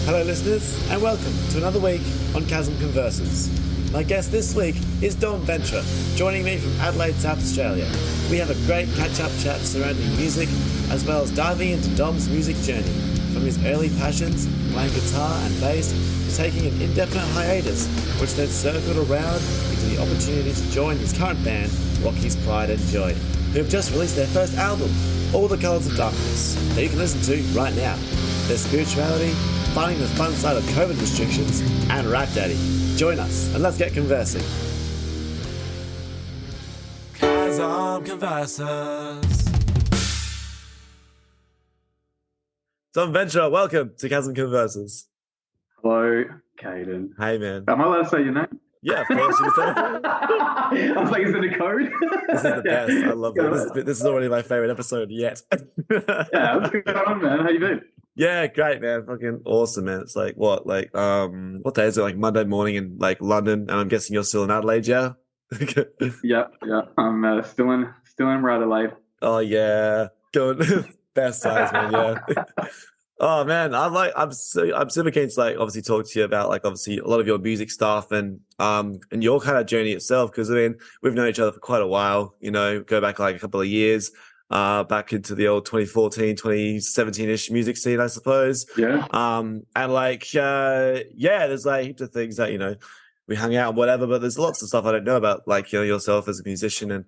Hello listeners, and welcome to another week on Chasm Converses. My guest this week is Dom Ventra, joining me from Adelaide, South Australia. We have a great catch-up chat surrounding music, as well as diving into Dom's music journey, from his early passions, playing guitar and bass, to taking an indefinite hiatus, which then circled around into the opportunity to join his current band, Rocky's Pride and Joy, who have just released their first album, All the Colours of Darkness, that you can listen to right now. Their spirituality, finding the fun side of COVID restrictions, and Rat Daddy. Join us and let's get conversing. Chasm Converses. Dom Ventra, welcome to Chasm Converses. Hello, Caden. Hey, man. Am I allowed to say your name? Yeah, of course. I was like, is it a code? This is the best. I love it. This is already my favorite episode yet. Yeah, what's going on, man? How you been? Yeah, great, man. Fucking awesome, man. It's like what day is it? Like Monday morning in like London, and I'm guessing you're still in Adelaide, yeah? Yeah. I'm still in Adelaide. Oh yeah, going best times, man. Yeah. Oh man, I'm super keen to like obviously talk to you about like obviously a lot of your music stuff and your kind of journey itself, because I mean we've known each other for quite a while. You know, go back like a couple of years. Back into the old 2014, 2017-ish music scene, I suppose. Yeah. And like, there's like heaps of things that, you know, we hung out and whatever, but there's lots of stuff I don't know about, like, you know, yourself as a musician and,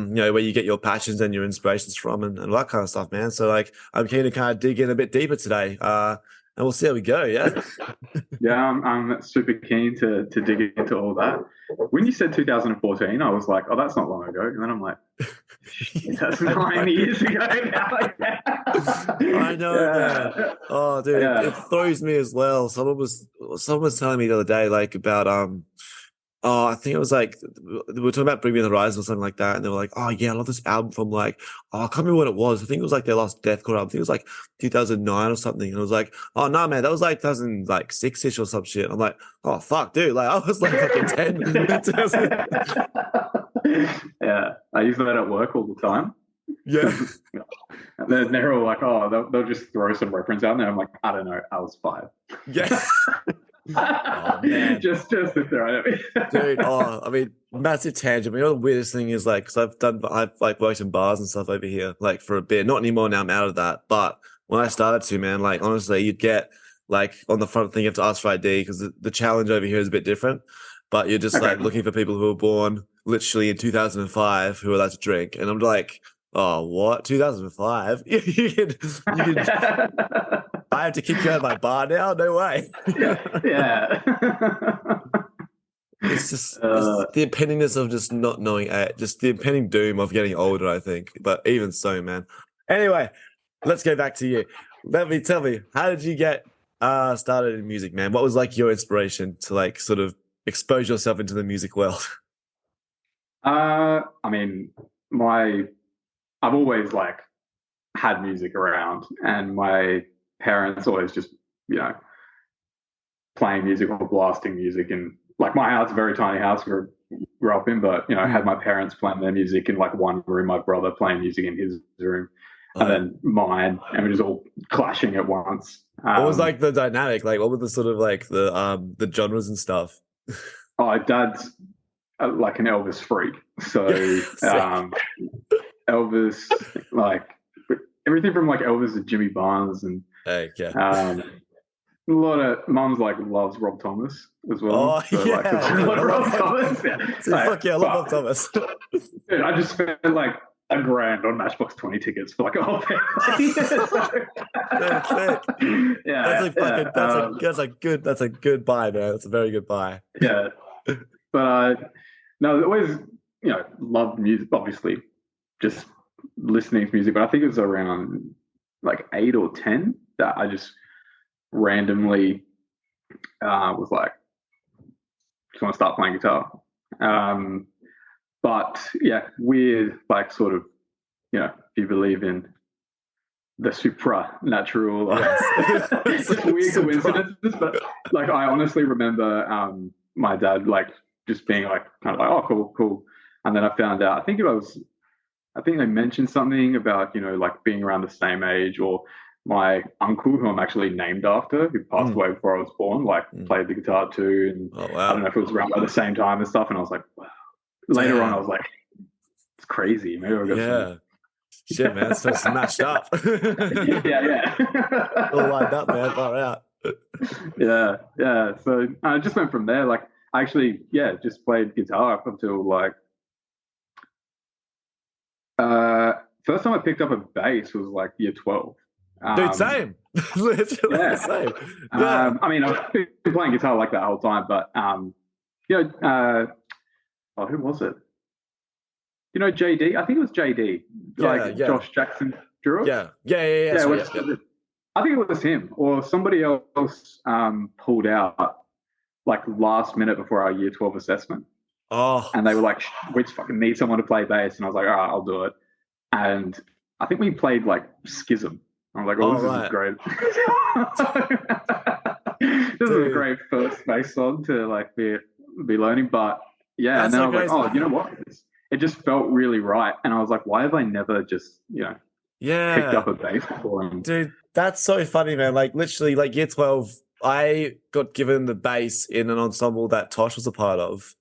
you know, where you get your passions and your inspirations from and all that kind of stuff, man. So like, I'm keen to kind of dig in a bit deeper today. And we'll see how we go, yeah? Yeah, I'm super keen to dig into all that. When you said 2014, I was like, oh, that's not long ago. And then I'm like, that's 9 years ago now. I know, man. Oh, dude, it throws me as well. Someone was telling me the other day, like, about I think it was like we were talking about Bring Me the Horizon or something like that, and they were like, "Oh yeah, I love this album from like, I can't remember what it was. I think it was like their last deathcore album. I think it was like 2009 or something." And I was like, "Oh no, man, that was like 2006-ish or some shit." I'm like, "Oh fuck, dude, like I was like fucking 10." Yeah, I use that at work all the time. Yeah, and then they're all like, "Oh, they'll just throw some reference out there." I'm like, "I don't know, I was 5." Yeah. Oh, man. just to throw it at me. Dude, I mean, massive tangent. You know, the weirdest thing is like, because I've like worked in bars and stuff over here, like for a bit. Not anymore now. I'm out of that. But when I started to, man, like honestly, you'd get like on the front thing you have to ask for ID because the challenge over here is a bit different. But you're just like looking for people who were born literally in 2005 who are allowed to drink, and I'm like, oh, what? 2005? You can I have to kick you out of my bar now? No way. Yeah. It's just it's the impendingness of just not knowing, just the impending doom of getting older, I think. But even so, man. Anyway, let's go back to you. Tell me, how did you get started in music, man? What was like your inspiration to like sort of expose yourself into the music world? I mean, I've always like had music around, and my parents always just, you know, playing music or blasting music. And like my house, a very tiny house we grew up in, but, you know, I had my parents playing their music in like one room, my brother playing music in his room, and then mine, and we're just all clashing at once. What was like the dynamic? Like what were the sort of like the genres and stuff? Oh, Dad's like an Elvis freak. So Elvis, like everything from like Elvis to Jimmy Barnes and a lot of Mum's like loves Rob Thomas as well. Oh, so, yeah. Like, Rob Thomas. Yeah. Fuck yeah, I love Rob Thomas. Dude, I just spent like $1,000 on Matchbox 20 tickets for like a whole family. That's sick. Yeah. That's a good buy, man. That's a very good buy. Yeah. But no, I always, you know, loved music, obviously, just listening to music. But I think it was around like 8 or 10 that I just randomly was like, just want to start playing guitar. But yeah, weird, like sort of, you know, if you believe in the supernatural, just weird coincidences. But like, I honestly remember my dad like just being like, kind of like, oh, cool. And then I found out, I think they mentioned something about, you know, like being around the same age, or my uncle, who I'm actually named after, who passed away before I was born, like played the guitar too. And Oh I don't wow. know if it was around by the same time and stuff. And I was like, wow. Later on, I was like, it's crazy. Maybe I'll go some. Shit, man, it's just matched up. Yeah. All lined up, man. Far out. Yeah. So I just went from there. Like, I actually, just played guitar up until like, first time I picked up a bass was like year 12. Dude, same. Literally same. Yeah. I mean, I've been playing guitar like that whole time, but who was it? You know, JD? I think it was JD. Josh Jackson Drew. Yeah. I think it was him or somebody else pulled out like last minute before our year 12 assessment. Oh. And they were like, we just fucking need someone to play bass. And I was like, all right, I'll do it. And I think we played like Schism. I was like, this is great. This is a great first bass song to like be learning. But yeah, and then I was like, oh, you know what? It just felt really right. And I was like, why have I never just, picked up a bass before? Dude, that's so funny, man. Like literally, like year 12, I got given the bass in an ensemble that Tosh was a part of.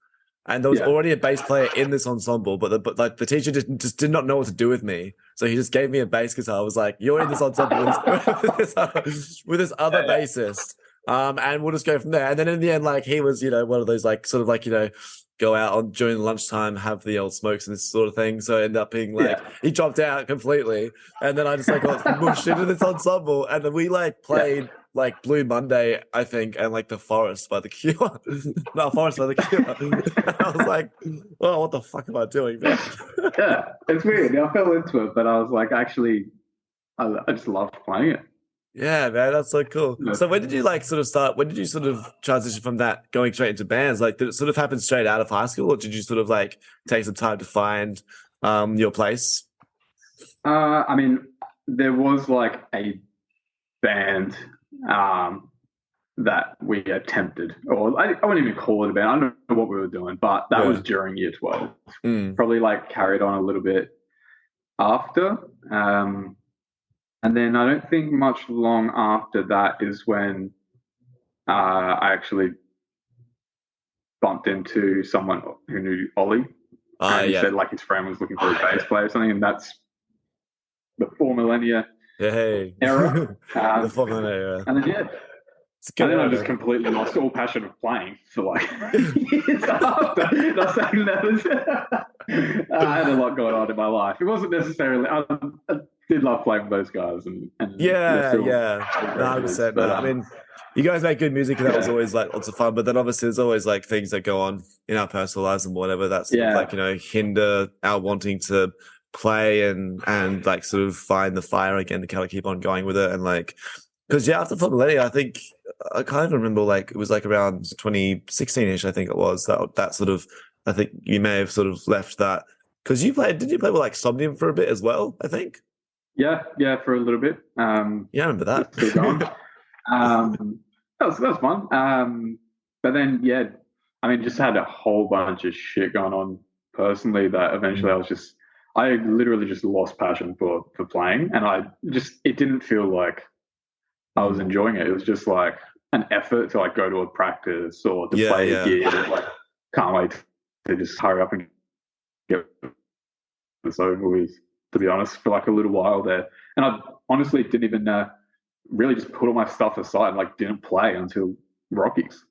And there was already a bass player in this ensemble, but the teacher just did not know what to do with me. So he just gave me a bass guitar. I was like, you're in this ensemble with this other bassist. And we'll just go from there. And then in the end, like he was, one of those like sort of like, go out on during lunchtime, have the old smokes and this sort of thing. So I ended up being like, he dropped out completely. And then I just like got mushed into this ensemble. And then we like played like Blue Monday, I think, and like The Forest by The Cure. No, Forest by The Cure. And I was like, oh, what the fuck am I doing, man? Yeah, it's weird. I fell into it, but I was like, actually, I just loved playing it. Yeah, man, that's so cool. So when did you when did you sort of transition from that going straight into bands? Like, did it sort of happen straight out of high school, or did you sort of like take some time to find your place? I mean, there was like a band that we attempted, or I wouldn't even call it a band. I don't know what we were doing, but that was during year 12. Probably like carried on a little bit after. And then I don't think much long after that is when I actually bumped into someone who knew Ollie. And he said like his friend was looking for a bass player or something, and that's the 4 millennia era. The 4 millennia era. And then, and then I just completely lost all passion of playing for like years after. I had a lot going on in my life. It wasn't necessarily... I did love playing with those guys, and 100%. But I mean, you guys make good music, and that was always like lots of fun. But then obviously, there's always like things that go on in our personal lives and whatever that's like hinder our wanting to play and like sort of find the fire again to kind of keep on going with it. And like, because after Four Millennia, I think I kind of remember like it was like around 2016ish. I think it was that sort of. I think you may have sort of left that because did you play with like Somnium for a bit as well? I think. Yeah, for a little bit. I remember that. That was fun. But then, I mean, just had a whole bunch of shit going on personally that eventually I literally just lost passion for playing, and it didn't feel like I was enjoying it. It was just like an effort to like go to a practice or to play a gig. Like, can't wait to just hurry up and get this over with. To be honest, for like a little while there. And I honestly didn't even really just put all my stuff aside and like didn't play until Rockies.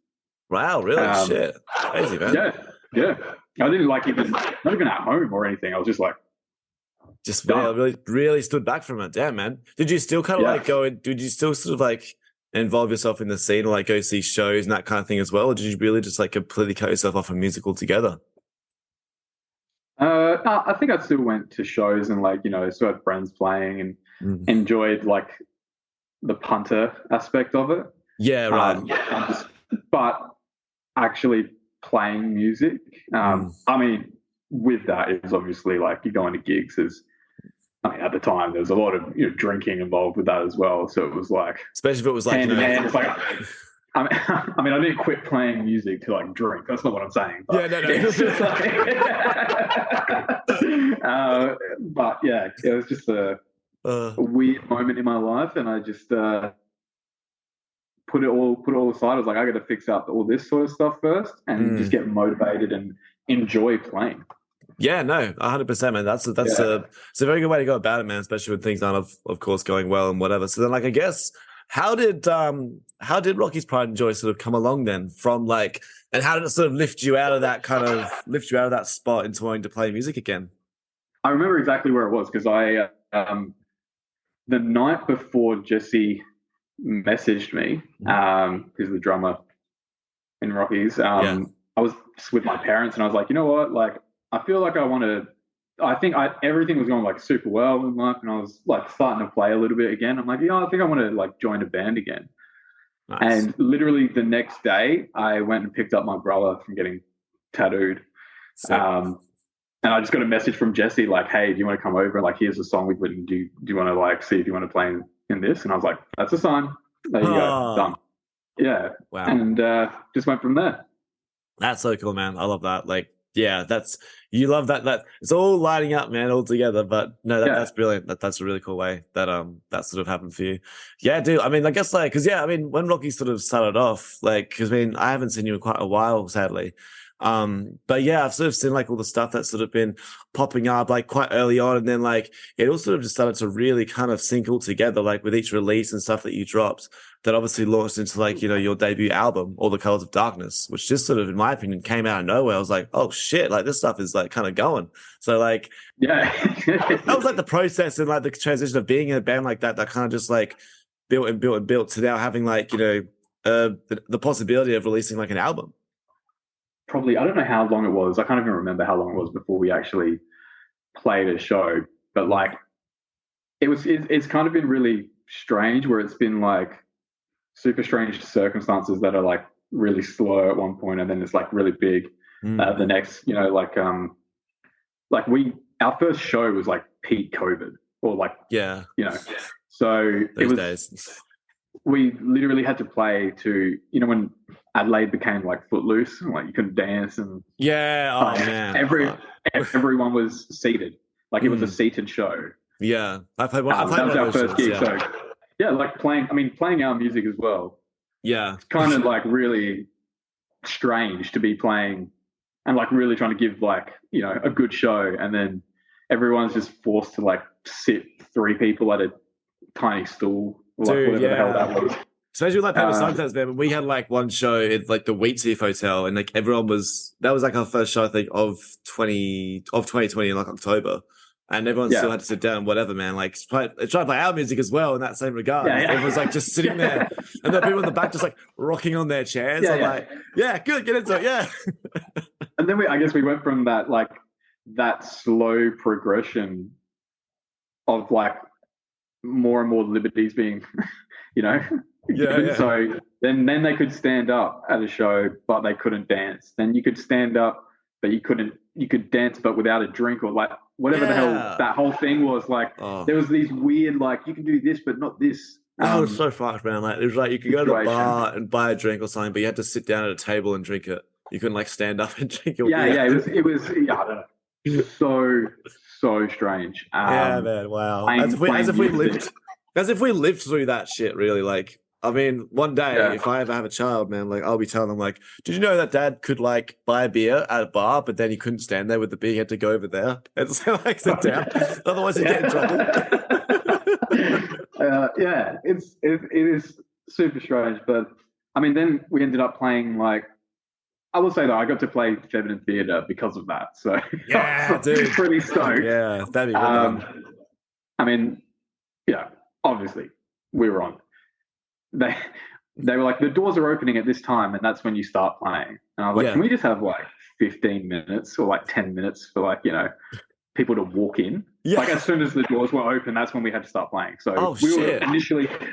Wow, really? Shit. Crazy, man. Yeah. I didn't like even, not even at home or anything. I was just like. Really stood back from it. Damn, man. Did you still kind of like did you still sort of like involve yourself in the scene or like go see shows and that kind of thing as well? Or did you really just like completely cut yourself off from music altogether? I think I still went to shows and like, still had friends playing and enjoyed like the punter aspect of it. Yeah, right. But actually playing music, I mean, with that is obviously like you're going to gigs at the time there's a lot of drinking involved with that as well. So it was like, especially if it was like hand in hand. It's like, I mean, I didn't quit playing music to like drink. That's not what I'm saying. But no. It's just like, but yeah, it was just a a weird moment in my life, and I just put it all aside. I was like, I got to fix up all this sort of stuff first, and just get motivated and enjoy playing. Yeah, no, 100%, man. It's a very good way to go about it, man. Especially when things aren't, of course, going well and whatever. So then, like, I guess, how did Rocky's Pride and Joy sort of come along then? From like, and how did it sort of lift you out of that spot into wanting to play music again? I remember exactly where it was because I the night before Jesse messaged me, who's the drummer in Rockies. I was with my parents and I was like, you know what, like I feel like everything was going like super well in life, and I was like starting to play a little bit again. I'm like, I think I want to like join a band again. Nice. And literally the next day, I went and picked up my brother from getting tattooed. And I just got a message from Jesse like, hey, do you want to come over? Like, here's a song we've written. Do you want to like see if you want to play in this? And I was like, that's a sign. There you go, done. Yeah. Wow. And just went from there. That's so cool, man. I love that. Like, yeah, you love that it's all lining up, man, all together. But no, that's brilliant. That's a really cool way that that sort of happened for you. Yeah, dude. I mean, I guess like, because when Rocky sort of started off, like, because I haven't seen you in quite a while, sadly. But yeah, I've sort of seen like all the stuff that's sort of been popping up like quite early on, and then like it all sort of just started to really kind of sync all together, like with each release and stuff that you dropped that obviously launched into like, your debut album, All the Colors of Darkness, which just sort of, in my opinion, came out of nowhere. I was like, oh shit, like this stuff is like kind of going. So like, yeah, that was like the process and like the transition of being in a band like that kind of just like built to now having like, the possibility of releasing like an album. Probably, I don't know how long it was. I can't even remember how long it was before we actually played a show. But like, it's kind of been really strange where it's been like super strange circumstances that are like really slow at one point, and then it's like really big the next. Our first show was like peak COVID, or like so those days. We literally had to play to, when Adelaide became like footloose, and like you couldn't dance, and man, everyone was seated, like it was a seated show. Yeah, I played that was our first gig. So yeah, like playing our music as well. Yeah, it's kind of like really strange to be playing and like really trying to give like a good show, and then everyone's just forced to like sit 3 people at a tiny stool. Like whatever the hell that was. Especially with like Paper Sunsets, man. When we had like one show at like the Wheatsea Hotel, and like everyone that was like our first show, I think, of 2020 in like October. And everyone still had to sit down, whatever, man. Like try to play our music as well in that same regard. Yeah. Everyone's like just sitting there, and then people in the back just like rocking on their chairs. Like, good, get into it, yeah. And then I guess we went from that slow progression of like more and more liberties being, given. So then they could stand up at a show, but they couldn't dance. Then you could stand up, but you couldn't. You could dance, but without a drink, or like whatever the hell that whole thing was. Like there was these weird, like you can do this, but not this. That was so fucked, man. Like it was like you could go to the bar and buy a drink or something, but you had to sit down at a table and drink it. You couldn't like stand up and drink it. It was. I don't know. So strange. Yeah, man. Wow. As if we lived through that shit, really. Like, I mean, one day if I ever have a child, man, like I'll be telling them, like, did you know that Dad could like buy a beer at a bar, but then he couldn't stand there with the beer, he had to go over there and so like sit down, otherwise he'd get in trouble. It is super strange, but I mean, then we ended up playing like. I will say that I got to play feminine theatre because of that. So yeah, dude, pretty stoked. Yeah, that'd be good. I mean, obviously we were on. They were like, the doors are opening at this time, and that's when you start playing. And I was like, can we just have like 15 minutes or like 10 minutes for like people to walk in? Yeah. Like as soon as the doors were open, that's when we had to start playing. So we were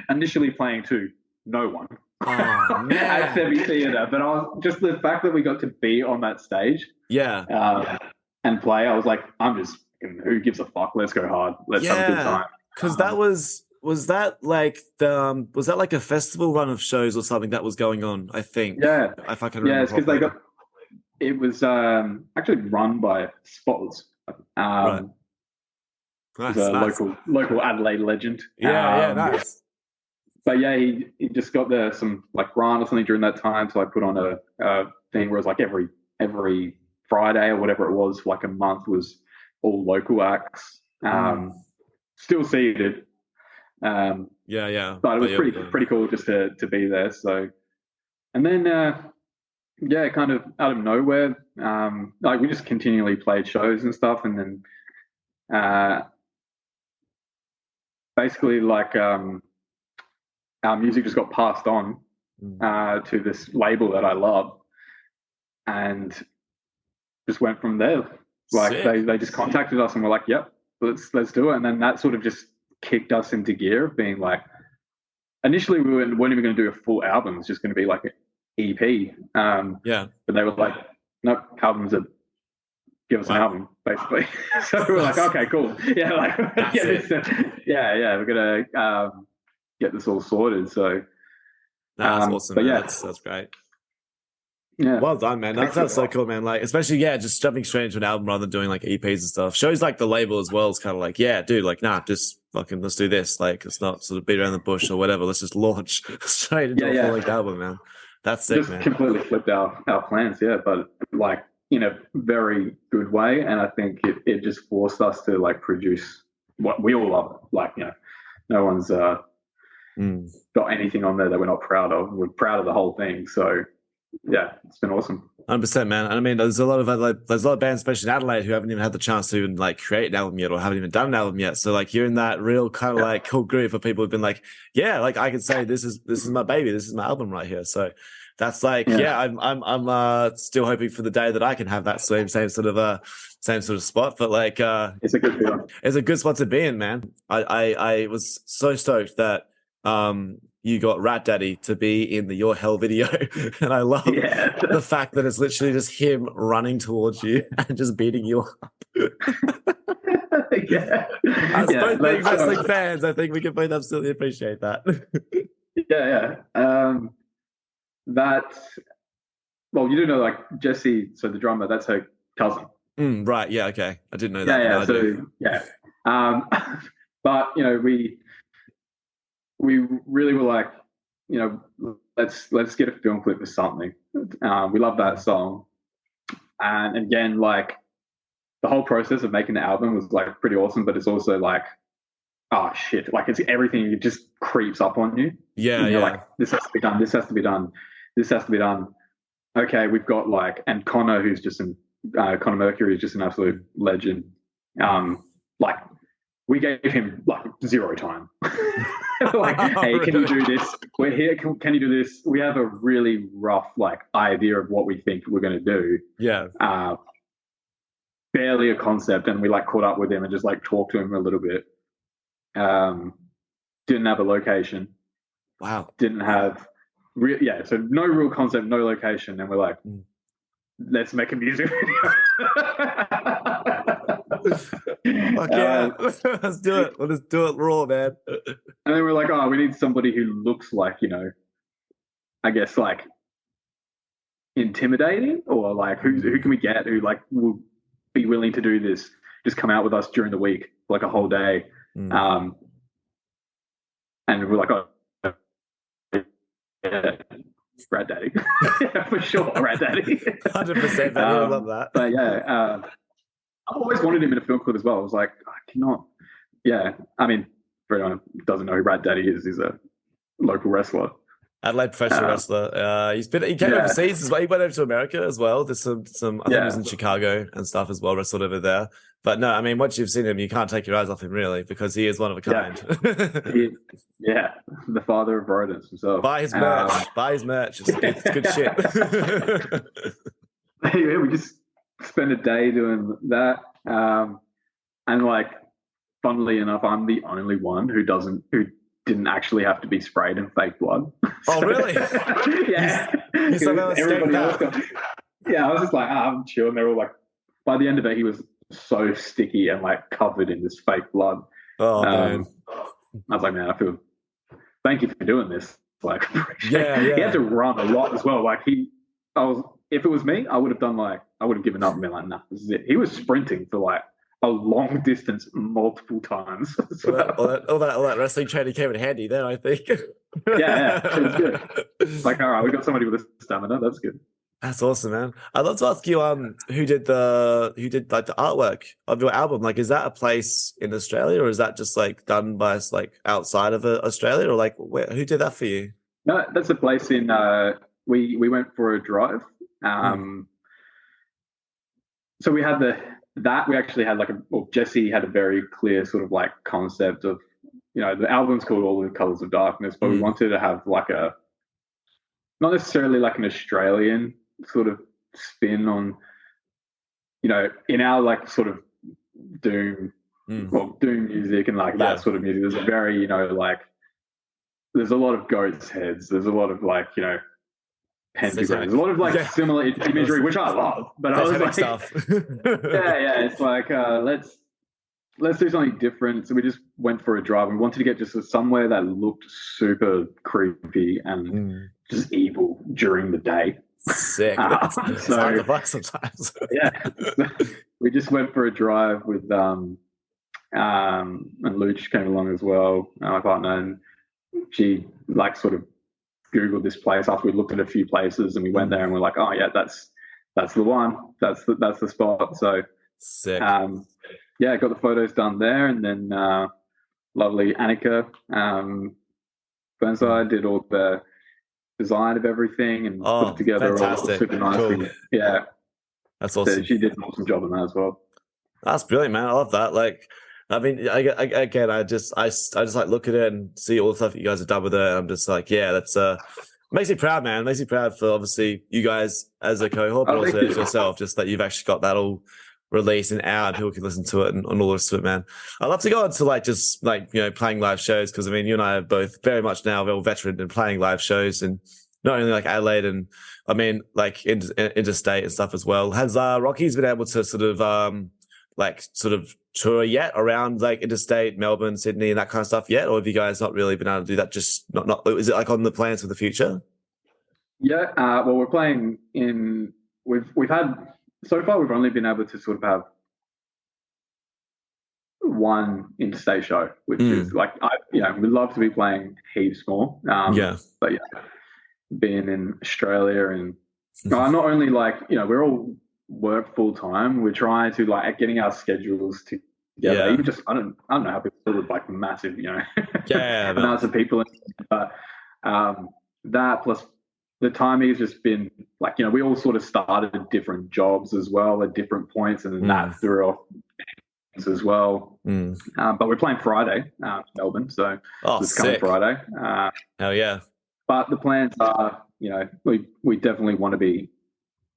initially playing to no one. Oh, man. At Semi Theatre, but I was just the fact that we got to be on that stage, and play. I was like, who gives a fuck? Let's go hard. Let's have a good time. Because that was that like a festival run of shows or something that was going on? I think. Yeah, if I can remember. Yeah, it's because it was actually run by Spotless. He's Nice, a nice. local Adelaide legend. Yeah, nice. But yeah, he just got some like grant or something during that time, so I put on a thing where it was like every Friday or whatever it was for like a month was all local acts, still seated. Yeah. But it was yeah, pretty cool just to be there. So, and then yeah, kind of out of nowhere, like we just continually played shows and stuff, and then basically like our music just got passed on to this label that I love, and just went from there. Like sick. they just contacted us and were like, "Yep, let's do it." And then that sort of just kicked us into gear of being like, initially we weren't even going to do a full album; it's just going to be like an EP. Yeah. But they were like, "Nope, albums are give us an album, basically." So we were like, "Okay, cool, yeah, like yeah, we're gonna get this all sorted." So That's awesome, but man. yeah, That's great. yeah, Well done, man. That's so cool, man. Like, especially, just jumping straight into an album rather than doing like EPs and stuff. Shows like the label as well is kind of like, yeah, dude, like, nah, just fucking let's do this. Like, it's not sort of beat around the bush or whatever. Let's just launch straight into a full length album, man. That's sick, just man. completely flipped our plans, yeah, but like in a very good way. And I think it just forced us to like produce what we all love. Like, no one's got anything on there that we're not proud of. We're proud of the whole thing. So yeah, it's been awesome. 100%, man. And I mean, there's a lot of bands, especially in Adelaide, who haven't even had the chance to even like create an album yet, or haven't even done an album yet. So like, you're in that real kind of like cool group of people who've been like, yeah, like I could say this is my baby, this is my album right here. So that's like, I'm still hoping for the day that I can have that same sort of spot. But like, it's a good feeling. It's a good spot to be in, man. I was so stoked that you got Rat Daddy to be in the Your Hell video. And I love the fact that it's literally just him running towards you and just beating you up. As both being wrestling fans, I think we can both absolutely appreciate that. Well, you do know, like, Jesse, so the drummer, that's her cousin. Right, yeah, okay. I didn't know that. But, we really were like, let's get a film clip for something. We love that song. And again, like, the whole process of making the album was like pretty awesome, but it's also like, oh shit, like it's everything, it just creeps up on you. You're like, this has to be done, this has to be done, this has to be done. Okay, we've got like, and Connor, who's just Connor Mercury is just an absolute legend. Like, we gave him like zero time. Like, hey, can you do this? We're here. Can you do this? We have a really rough like idea of what we think we're going to do. Yeah. Barely a concept, and we like caught up with him and just like talked to him a little bit. Didn't have a location. Wow. Didn't have so no real concept, no location, and we're like, let's make a music video. Let's do it. Let's do it raw, man. And then we're like, we need somebody who looks like, I guess like intimidating, or like who can we get who like will be willing to do this, just come out with us during the week, like a whole day. And we're like, Rat Daddy. Yeah, for sure, Rat Daddy. 100%, man. I love that. But yeah, I've always wanted him in a film clip as well. I was like, I cannot. Yeah, I mean, for anyone who doesn't know who Rat Daddy is, he's a local wrestler. Adelaide professional wrestler. He came overseas as well. He went over to America as well. There's some I think he was in Chicago and stuff as well, wrestled over there. But no, I mean, once you've seen him, you can't take your eyes off him, really, because he is one of a kind. The father of rodents himself. Buy his merch. It's good shit. Yeah, we just spend a day doing that. And like, funnily enough, I'm the only one who didn't actually have to be sprayed in fake blood. Oh, really? Yeah. You somehow escaped that. I was just like, I'm chill. And they were like, by the end of it, he was so sticky and like covered in this fake blood. Oh, man. I was like, man, thank you for doing this. Like, he had to run a lot as well. Like, if it was me, I would have given up and been like, nah, this is it. He was sprinting for like a long distance multiple times. All that wrestling training came in handy then, I think. Yeah, it was good. Like, all right, we got somebody with a stamina. That's good. That's awesome, man. I'd love to ask you, who did like the artwork of your album? Like, is that a place in Australia, or is that just like done by like outside of Australia, or like who did that for you? No, that's a place in. We went for a drive. So we had we actually had Jesse had a very clear sort of like concept of, the album's called All the Colors of Darkness, but we wanted to have like not necessarily like an Australian sort of spin on, in our like sort of doom music and like that sort of music. There's a very, like, there's a lot of goats' heads. There's a lot of like, pentagrams. There's a lot of like similar imagery, which I love. But I was like, stuff. It's like let's do something different. So we just went for a drive. We wanted to get just somewhere that looked super creepy and just evil during the day. Sick. It's hard to fuck sometimes. We just went for a drive with and Luch came along as well, my partner, and she like sort of Googled this place after we looked at a few places, and we went there and we're like, oh yeah, that's the one, that's the spot. So sick. Got the photos done there, and then lovely Annika Burnside did all the design of everything and put it together all super nicely. Cool. Yeah, that's awesome. So she did an awesome job on that as well. That's brilliant, man. I love that. Like, I mean, I just like look at it and see all the stuff that you guys have done with it. And I'm just like, yeah, that's makes me proud, man. Makes me proud for obviously you guys as a cohort, but also as yourself, just that you've actually got that all released and out and people can listen to it and all the rest of it, man. I'd love to go into like just like, playing live shows, because I mean, you and I are both very much now well veteran in playing live shows, and not only like Adelaide and I mean like interstate and stuff as well. Has Rocky's been able to sort of tour yet around like interstate, Melbourne, Sydney, and that kind of stuff yet, or have you guys not really been able to do that? Just not is it like on the plans for the future? Yeah, well, we're playing in. We've had so far. We've only been able to sort of have one interstate show, which is like we'd love to be playing heaps more. But yeah, being in Australia and not only like we're all work full time. We're trying to like getting our schedules together. Yeah. Even just I don't know how people do with like massive amounts of people, but that plus the timing has just been like we all sort of started at different jobs as well at different points, and then that threw off as well. But we're playing Friday, Melbourne, so this coming Friday. Hell yeah! But the plans are, we definitely want to be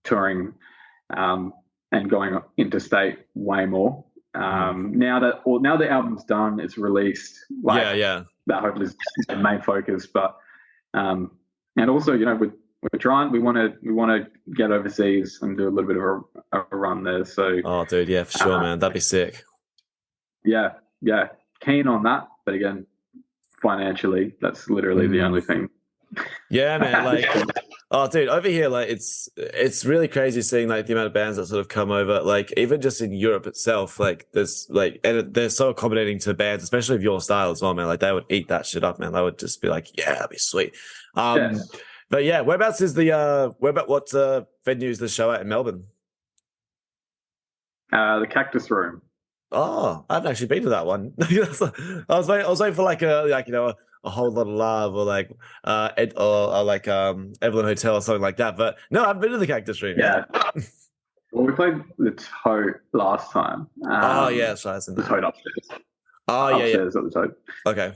touring and going interstate way more. Now that the album's done, it's released. That hopefully is the main focus. But and also, we're trying. We want to get overseas and do a little bit of a run there. So, oh, dude, yeah, for sure, man, that'd be sick. Yeah, keen on that. But again, financially, that's literally the only thing. Yeah, man. Like, oh, dude, over here, like, it's really crazy seeing like the amount of bands that sort of come over. Like, even just in Europe itself, like, there's like, and they're so accommodating to bands, especially of your style as well, man. Like, they would eat that shit up, man. They would just be like, yeah, that'd be sweet. Yes. But yeah, whereabouts is what venue is the show at in Melbourne? The Cactus Room. Oh, I haven't actually been to that one. I was waiting for like a whole lot of love or like Evelyn Hotel or something like that. But no, I've been to the Cactus Room. Yeah. Well, we played the Tote last time. That's right. The Tote upstairs. Upstairs at the Tote. Okay.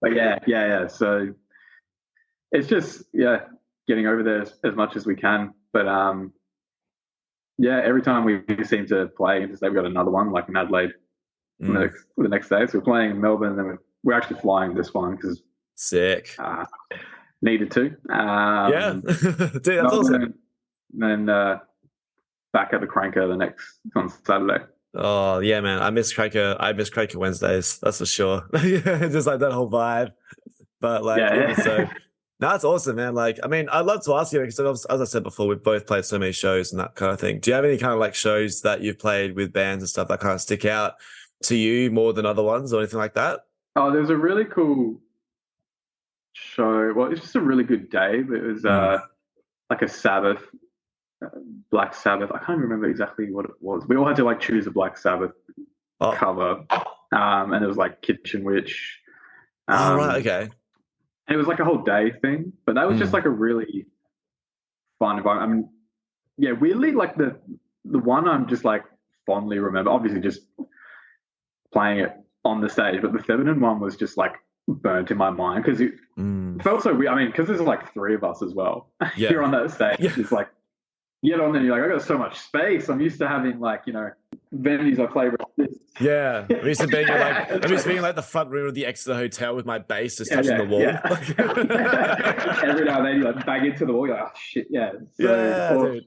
But yeah. So it's just getting over there as much as we can. But every time we seem to play, we've got another one like in Adelaide the next day. So we're playing in Melbourne, and then we're actually flying this one because sick needed to. Dude, that's awesome. And then back at the Cranker on Saturday. Oh yeah, man, I miss Cranker Wednesdays. That's for sure. Just like that whole vibe. But like, so No, that's awesome, man. Like, I mean, I'd love to ask you because, as I said before, we've both played so many shows and that kind of thing. Do you have any kind of like shows that you've played with bands and stuff that kind of stick out to you more than other ones or anything like that? Oh, there's a really cool show. Well, it's just a really good day. It was like a Sabbath, uh, Black Sabbath. I can't remember exactly what it was. We all had to like choose a Black Sabbath Oh, cover, and it was like Kitchen Witch. oh, right, Um, okay. and it was like a whole day thing, but that was just Mm. like a really fun environment. I mean, yeah, weirdly, like the one I'm just like fondly remember, obviously just playing it on the stage, but the feminine one was just like burnt in my mind because it felt so weird. I mean, because there's like three of us as well. Yeah. You're on that stage. Yeah. It's like you get on there, you're like, I got so much space. I'm used to having like, venues I play with this. Yeah. I'm used to being in like the front room of the Exeter Hotel with my bass just touching the wall. Yeah. Every now and then you like bang into the wall, you're like, oh shit, yeah. Dude.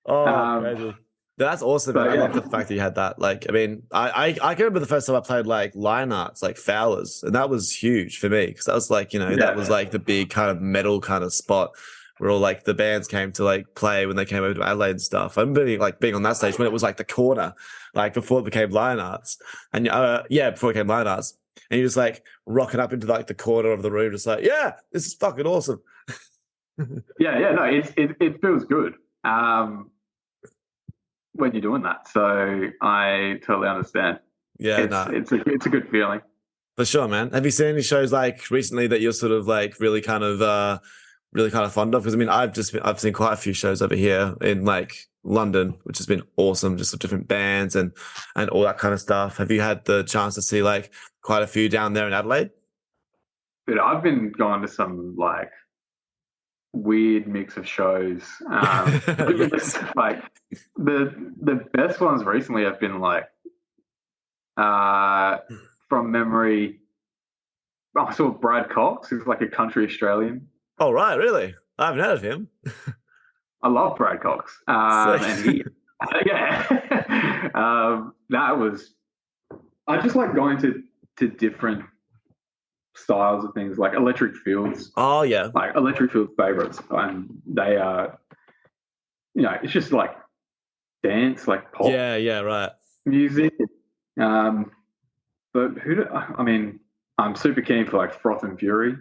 Oh, crazy. That's awesome, man. I love the fact that you had that. Like, I mean, I can remember the first time I played like line arts, like Fowlers, and that was huge for me because that was like, that was like the big kind of metal kind of spot where all like the bands came to like play when they came over to Adelaide and stuff. I remember being on that stage when it was like the corner, like before it became line arts, and before it became line arts, and you're just like rocking up into like the corner of the room, just like, yeah, this is fucking awesome. No, it feels good. When you're doing that. So I totally understand. Yeah, it's a good feeling. For sure, man. Have you seen any shows like recently that you're sort of like really kind of fond of? Because I mean, I've seen quite a few shows over here in like London, which has been awesome, just of different bands and all that kind of stuff. Have you had the chance to see like quite a few down there in Adelaide? But I've been going to some like weird mix of shows. Yes. Like the best ones recently have been like from memory. I saw Brad Cox, who's like a country Australian. Oh right, really? I haven't heard of him. I love Brad Cox, and he, that was. I just like going to different styles of things like Electric Fields. Oh yeah, like Electric Field favorites, and they are, it's just like dance, like pop. Yeah, right. Music. But I'm super keen for like Froth and Fury.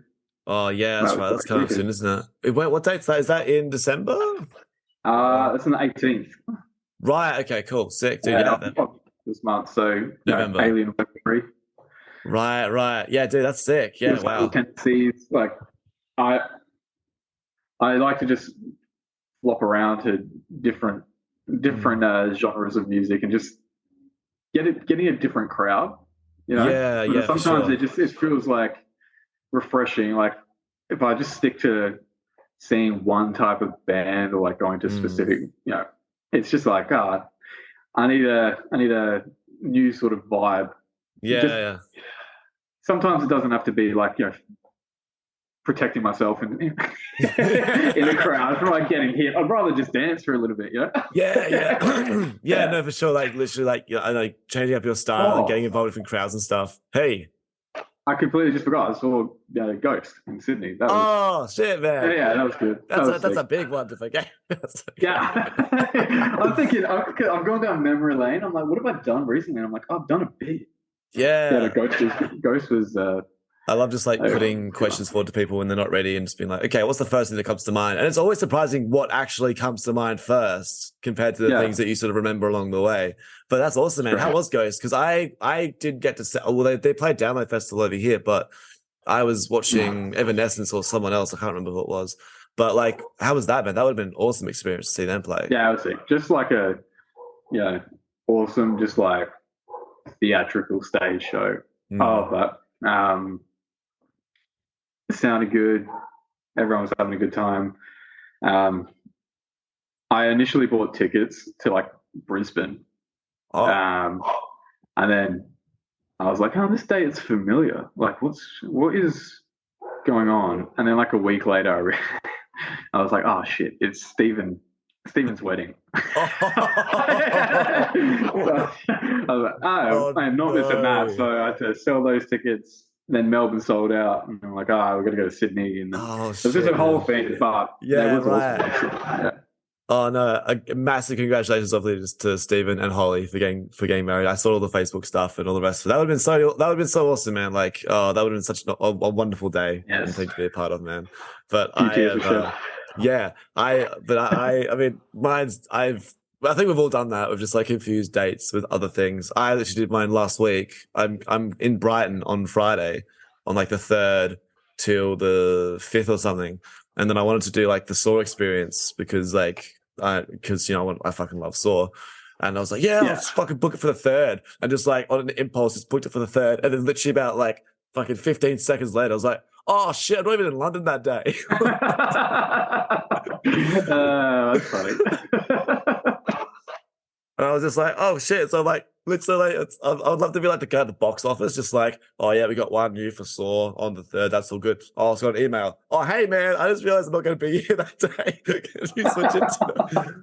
Oh yeah, that's right. That's coming up soon, isn't it? Wait, what date's that? Is that in December? That's on the 18th. Right. Okay. Cool. Sick, dude. This month, so November. Alien Weaponry. Right. Yeah, dude, that's sick. Yeah, wow. Tendencies, like I like to just flop around to different genres of music and just getting a different crowd. Yeah. Sometimes it feels like refreshing. Like if I just stick to seeing one type of band or like going to specific, it's just like I need a new sort of vibe. Yeah. Sometimes it doesn't have to be like protecting myself in a crowd from like getting hit. I'd rather just dance for a little bit, Yeah, no, for sure. Like literally, like changing up your style and getting involved in crowds and stuff. Hey, I completely just forgot. I saw Ghost in Sydney. Shit, man. Yeah, that was good. That's a big one to forget. Yeah, I'm thinking. I'm going down memory lane. I'm like, what have I done recently? And I'm like, I've done a bit. Yeah. Ghost was. I love just like putting questions forward to people when they're not ready and just being like, okay, what's the first thing that comes to mind? And it's always surprising what actually comes to mind first compared to the things that you sort of remember along the way. But that's awesome, man. How was Ghost? Because I did get to they played Download Festival over here, but I was watching Evanescence or someone else. I can't remember who it was. But like, how was that, man? That would have been an awesome experience to see them play. Yeah, I was sick. Just like a, awesome, just like theatrical stage show. But it sounded good. Everyone was having a good time. I initially bought tickets to like Brisbane. And then I was like, oh, this date is familiar. Like, what is going on? And then like a week later, I was like, oh shit, it's Stephen's wedding. So, I was like, I am not missing that. So I had to sell those tickets then Melbourne sold out, and I'm like, we're gonna go to Sydney, and then Oh, it was just a whole thing. But yeah, it was right. awesome. Yeah. Oh no! A massive congratulations, obviously, to Stephen and Holly for getting married. I saw all the Facebook stuff and all the rest of it. That would have been so awesome, man. Like, oh, that would have been such a wonderful day and thing to be a part of, man. But I mean, I think we've all done that. We've just like confused dates with other things. I literally did mine last week. I'm in Brighton on Friday, on like the 3rd till the 5th or something, and then I wanted to do like the Saw experience because I fucking love Saw. And I was like, let's fucking book it for the 3rd. And just like on an impulse, just booked it for the 3rd. And then literally about like fucking 15 seconds later, I was like, oh shit, I'm not even in London that day. That's funny. And I was just like, oh shit. So I'm like, literally, I would love to be like the guy at the box office, just like, oh yeah, we got one new for Saw on the 3rd. That's all good. Oh, it's got an email. Oh, hey man, I just realized I'm not going to be here that day. Can you switch it to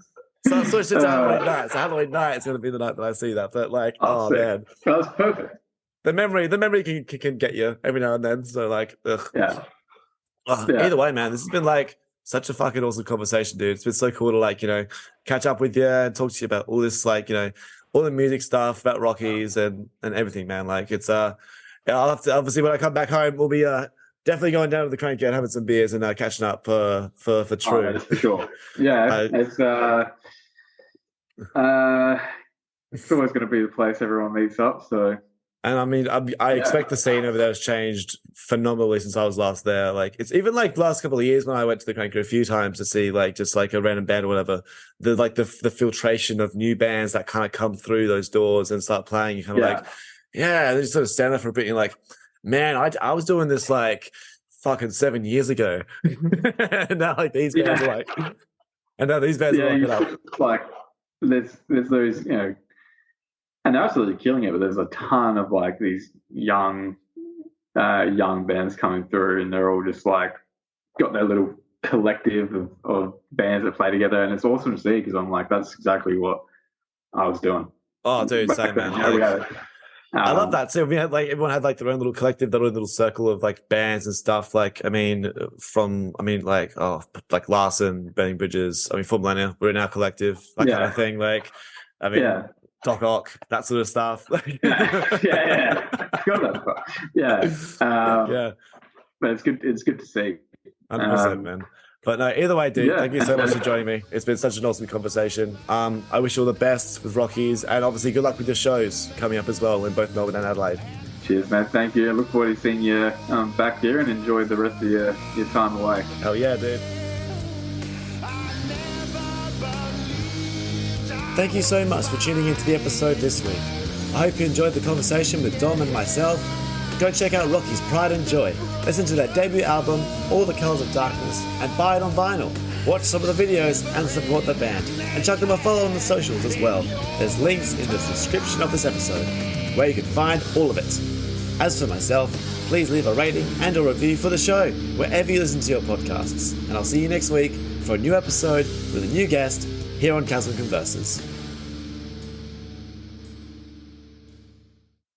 So I switched it to Halloween night. So Halloween night is going to be the night that I see that. But like, man, that's perfect. The memory can get you every now and then. So like, ugh. Yeah. Either way, man, this has been like such a fucking awesome conversation, dude. It's been so cool to like, catch up with you and talk to you about all this, like, all the music stuff about Rockies and everything, man. Like it's I'll have to, obviously when I come back home, we'll be definitely going down to the Cranky and having some beers and catching up for True. That's for sure. Yeah, it's always going to be the place everyone meets up. So, and I mean, I expect the scene over there has changed phenomenally since I was last there. Like it's even like the last couple of years when I went to the Cranky a few times to see like just like a random band or whatever. The filtration of new bands that kind of come through those doors and start playing. You kind of like, they just sort of stand there for a bit. And you're like, man, I was doing this like fucking 7 years ago. And now like these bands are like, and now these bands are rocking up. Like there's those, and they're absolutely killing it, but there's a ton of like these young bands coming through, and they're all just like got their little collective of bands that play together, and it's awesome to see because I'm like, that's exactly what I was doing. Oh, dude, same, man. I love that too. We had like everyone had like their own little collective, their own little circle of like bands and stuff. Like, like Larson, Burning Bridges. Full Millennia, we're in our collective, that kind of thing. Like, Doc Ock, that sort of stuff. Yeah. But it's good to see. 100%, man. But no, either way, dude, thank you so much for joining me. It's been such an awesome conversation. I wish you all the best with Rockies, and obviously good luck with your shows coming up as well in both Melbourne and Adelaide. Cheers, man. Thank you. I look forward to seeing you back here and enjoy the rest of your time away. Hell yeah, dude. Thank you so much for tuning into the episode this week. I hope you enjoyed the conversation with Dom and myself. Go check out Rocky's Pride and Joy. Listen to their debut album, All the Colours of Darkness, and buy it on vinyl. Watch some of the videos and support the band. And chuck them a follow on the socials as well. There's links in the description of this episode, where you can find all of it. As for myself, please leave a rating and a review for the show, wherever you listen to your podcasts. And I'll see you next week for a new episode with a new guest here on Chasm Converses.